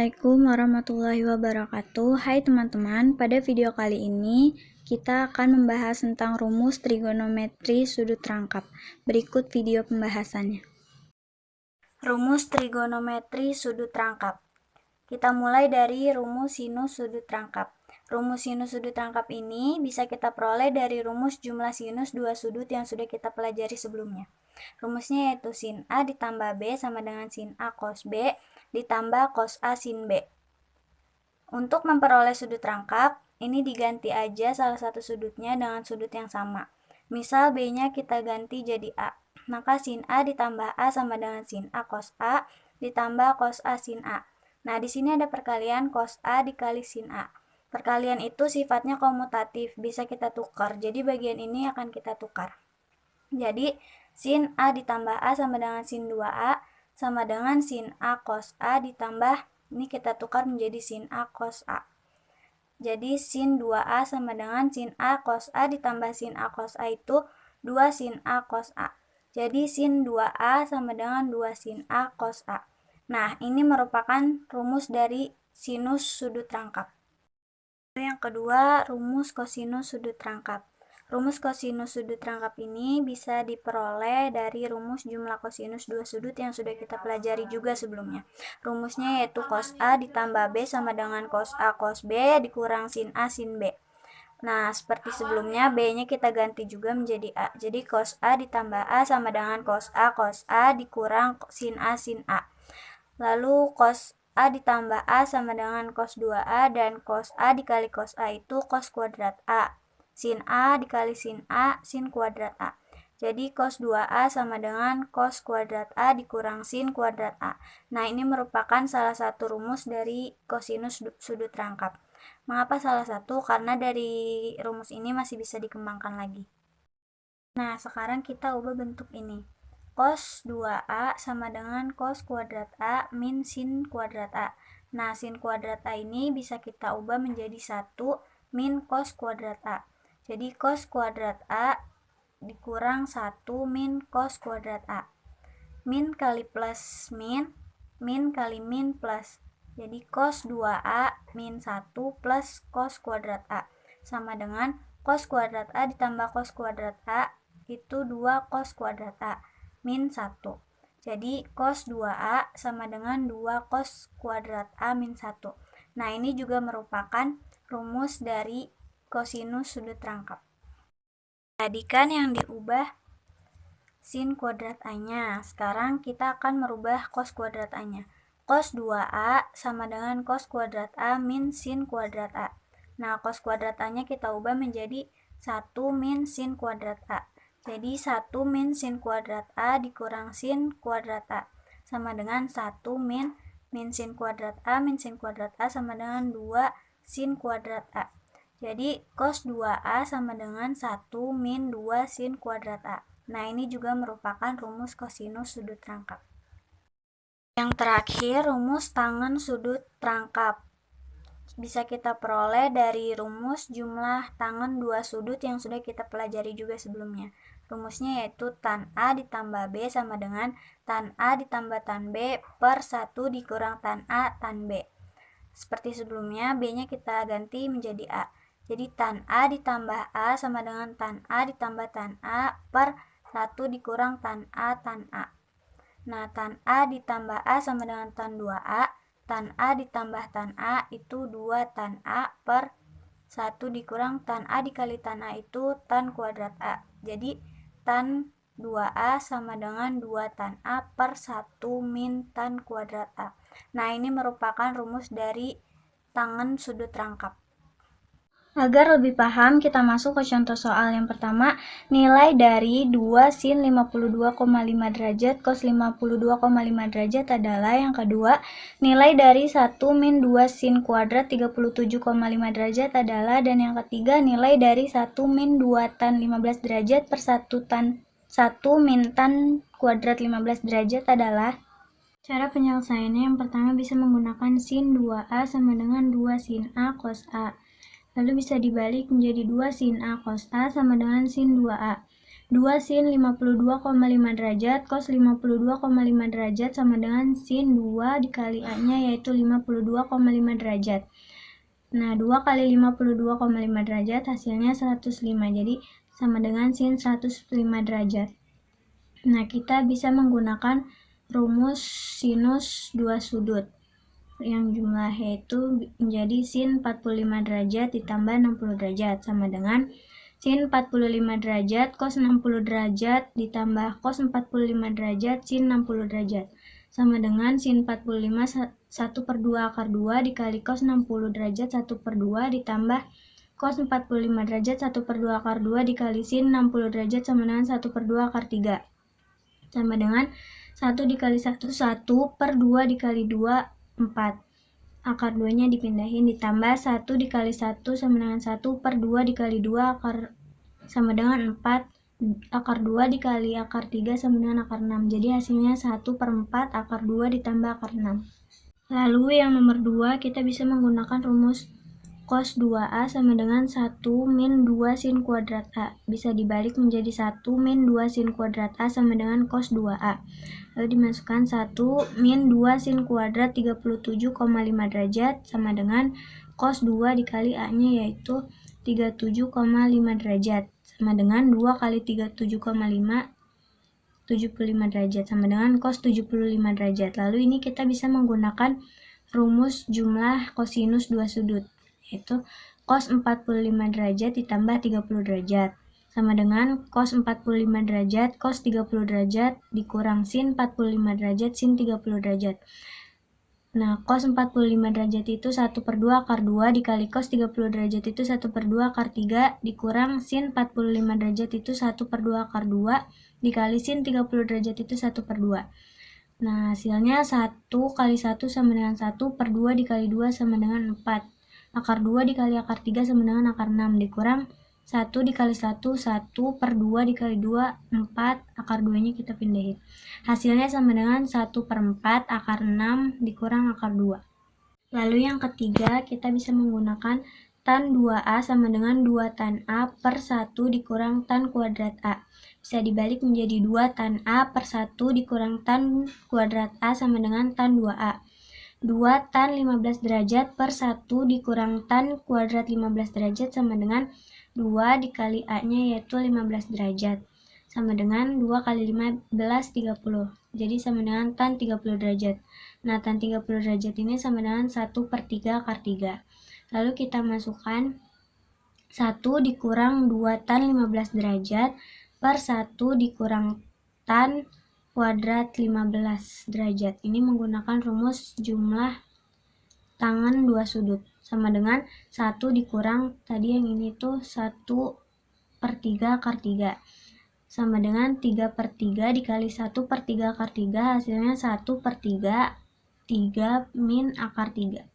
Assalamualaikum warahmatullahi wabarakatuh. Hai teman-teman, pada video kali ini kita akan membahas tentang rumus trigonometri sudut rangkap. Berikut video pembahasannya. Rumus trigonometri sudut rangkap. Kita mulai dari rumus sinus sudut rangkap. Rumus sinus sudut rangkap ini bisa kita peroleh dari rumus jumlah sinus dua sudut yang sudah kita pelajari sebelumnya. Rumusnya yaitu sin A ditambah B sama dengan sin A cos B ditambah cos A sin B. Untuk memperoleh sudut rangkap, ini diganti aja salah satu sudutnya dengan sudut yang sama. Misal B-nya kita ganti jadi A. Maka sin A ditambah A sama dengan sin A cos A ditambah cos A sin A. Nah, di sini ada perkalian cos A dikali sin A. Perkalian itu sifatnya komutatif, bisa kita tukar. Jadi bagian ini akan kita tukar. Jadi sin A ditambah A sama dengan sin 2A sama dengan sin A cos A ditambah, ini kita tukar menjadi sin A cos A. Jadi sin 2A sama dengan sin A cos A ditambah sin A cos A itu 2 sin A cos A. Jadi sin 2A sama dengan 2 sin A cos A. Nah, ini merupakan rumus dari sinus sudut rangkap. Yang kedua, rumus kosinus sudut rangkap. Rumus kosinus sudut rangkap ini bisa diperoleh dari rumus jumlah kosinus dua sudut yang sudah kita pelajari juga sebelumnya. Rumusnya yaitu cos A ditambah B sama dengan cos A cos B dikurang sin A sin B. Nah, seperti sebelumnya, B-nya kita ganti juga menjadi A. Jadi cos A ditambah A sama dengan cos A dikurang sin A sin A. Lalu cos A ditambah A sama dengan cos 2A dan cos A dikali cos A itu cos kuadrat A. Sin A dikali sin A, sin kuadrat A. Jadi cos 2A sama dengan cos kuadrat A dikurang sin kuadrat A. Nah, ini merupakan salah satu rumus dari kosinus sudut rangkap. Mengapa salah satu? Karena dari rumus ini masih bisa dikembangkan lagi. Nah, sekarang kita ubah bentuk ini. Cos 2A sama dengan cos kuadrat A min sin kuadrat A. Nah, sin kuadrat A ini bisa kita ubah menjadi 1 min cos kuadrat A. Jadi cos kuadrat A dikurang 1 min cos kuadrat A. Min kali plus min, min kali min plus. Jadi cos 2A min 1 plus cos kuadrat A. Sama dengan cos kuadrat A ditambah cos kuadrat A itu 2 cos kuadrat A min 1. Jadi cos 2A sama dengan 2 cos kuadrat A min 1. Nah, ini juga merupakan rumus dari kosinus sudut rangkap. Tadi kan yang diubah sin kuadrat A-nya. Sekarang kita akan merubah cos kuadrat A-nya. Cos 2A sama dengan cos kuadrat A min sin kuadrat A. Nah, cos kuadrat A-nya kita ubah menjadi 1 min sin kuadrat A. Jadi 1 min sin kuadrat A dikurang sin kuadrat A sama dengan 1 min sin kuadrat A min sin kuadrat A sama dengan 2 sin kuadrat A. Jadi cos 2A sama dengan 1 min 2 sin kuadrat A. Nah, ini juga merupakan rumus kosinus sudut rangkap. Yang terakhir, rumus tangen sudut rangkap. Bisa kita peroleh dari rumus jumlah tangen dua sudut yang sudah kita pelajari juga sebelumnya. Rumusnya yaitu tan A ditambah B sama dengan tan A ditambah tan B per 1 dikurang tan A tan B. Seperti sebelumnya, B-nya kita ganti menjadi A. Jadi tan A ditambah A sama dengan tan A ditambah tan A per 1 dikurang tan A tan A. Nah, tan A ditambah A sama dengan tan 2A. Tan A ditambah tan A itu 2 tan A per 1 dikurang tan A dikali tan A itu tan kuadrat A. Jadi tan 2A sama dengan 2 tan A per 1 min tan kuadrat A. Nah, ini merupakan rumus dari tangen sudut rangkap. Agar lebih paham, kita masuk ke contoh soal yang pertama. Nilai dari 2 sin 52,5 derajat cos 52,5 derajat adalah. Yang kedua, nilai dari 1 min 2 sin kuadrat 37,5 derajat adalah. Dan yang ketiga, nilai dari 1 min 2 tan 15 derajat per 1 min tan kuadrat 15 derajat adalah. Cara penyelesaiannya yang pertama bisa menggunakan sin 2A sama dengan 2 sin A cos A. Lalu bisa dibalik menjadi 2 sin A cos A sama dengan sin 2A. 2 sin 52,5 derajat cos 52,5 derajat sama dengan sin 2 dikali A-nya yaitu 52,5 derajat. Nah, 2 kali 52,5 derajat hasilnya 105. Jadi sama dengan sin 105 derajat. Nah, kita bisa menggunakan rumus sinus dua sudut yang jumlahnya itu menjadi sin 45 derajat ditambah 60 derajat sama dengan sin 45 derajat cos 60 derajat ditambah cos 45 derajat sin 60 derajat sama dengan sin 45 1/2 akar 2 dikali cos 60 derajat 1/2 ditambah cos 45 derajat 1/2 akar 2 dikali sin 60 derajat sama dengan 1/2 akar 3 sama dengan 1 dikali 1 1/2 dikali 2 4. Akar 2 nya dipindahin ditambah 1 dikali 1 sama dengan 1/2 dikali 2 akar sama dengan 4. Akar 2 dikali akar 3 sama dengan akar 6. Jadi hasilnya 1/4 akar 2 ditambah akar 6. Lalu yang nomor 2 kita bisa menggunakan rumus cos 2A sama dengan 1 min 2 sin kuadrat A. Bisa dibalik menjadi 1 min 2 sin kuadrat A sama dengan cos 2A. Lalu dimasukkan 1 min 2 sin kuadrat 37,5 derajat sama dengan cos 2 dikali A-nya yaitu 37,5 derajat. Sama dengan 2 kali 37,5 75 derajat sama dengan cos 75 derajat. Lalu ini kita bisa menggunakan rumus jumlah kosinus dua sudut, yaitu cos 45 derajat ditambah 30 derajat sama dengan cos 45 derajat cos 30 derajat dikurang sin 45 derajat sin 30 derajat. Nah, cos 45 derajat itu 1/2 akar 2 dikali cos 30 derajat itu 1/2 akar 3 dikurang sin 45 derajat itu 1/2 akar 2 dikali sin 30 derajat itu 1/2. Nah, hasilnya 1 kali 1 sama dengan 1/2 dikali 2 sama dengan 4. Akar 2 dikali akar 3 sama dengan akar 6 dikurang 1 dikali 1, 1/2 dikali 2, 4, akar 2-nya kita pindahin. Hasilnya sama dengan 1/4 akar 6 dikurang akar 2. Lalu yang ketiga, kita bisa menggunakan tan 2A sama dengan 2 tan A per 1 dikurang tan kuadrat A. Bisa dibalik menjadi 2 tan A per 1 dikurang tan kuadrat A sama dengan tan 2A. 2 tan 15 derajat per 1 dikurang tan kuadrat 15 derajat sama dengan 2 dikali A-nya yaitu 15 derajat. Sama dengan 2 kali 15, 30. Jadi sama dengan tan 30 derajat. Nah, tan 30 derajat ini sama dengan 1/3 akar 3. Lalu kita masukkan 1 dikurang 2 tan 15 derajat per 1 dikurang tan kuadrat 15 derajat. Ini menggunakan rumus jumlah tangan dua sudut. Sama dengan 1 dikurang tadi yang ini tuh 1/3 akar 3. Sama dengan 3/3 dikali 1/3 akar 3 hasilnya 1/3 3 min akar 3.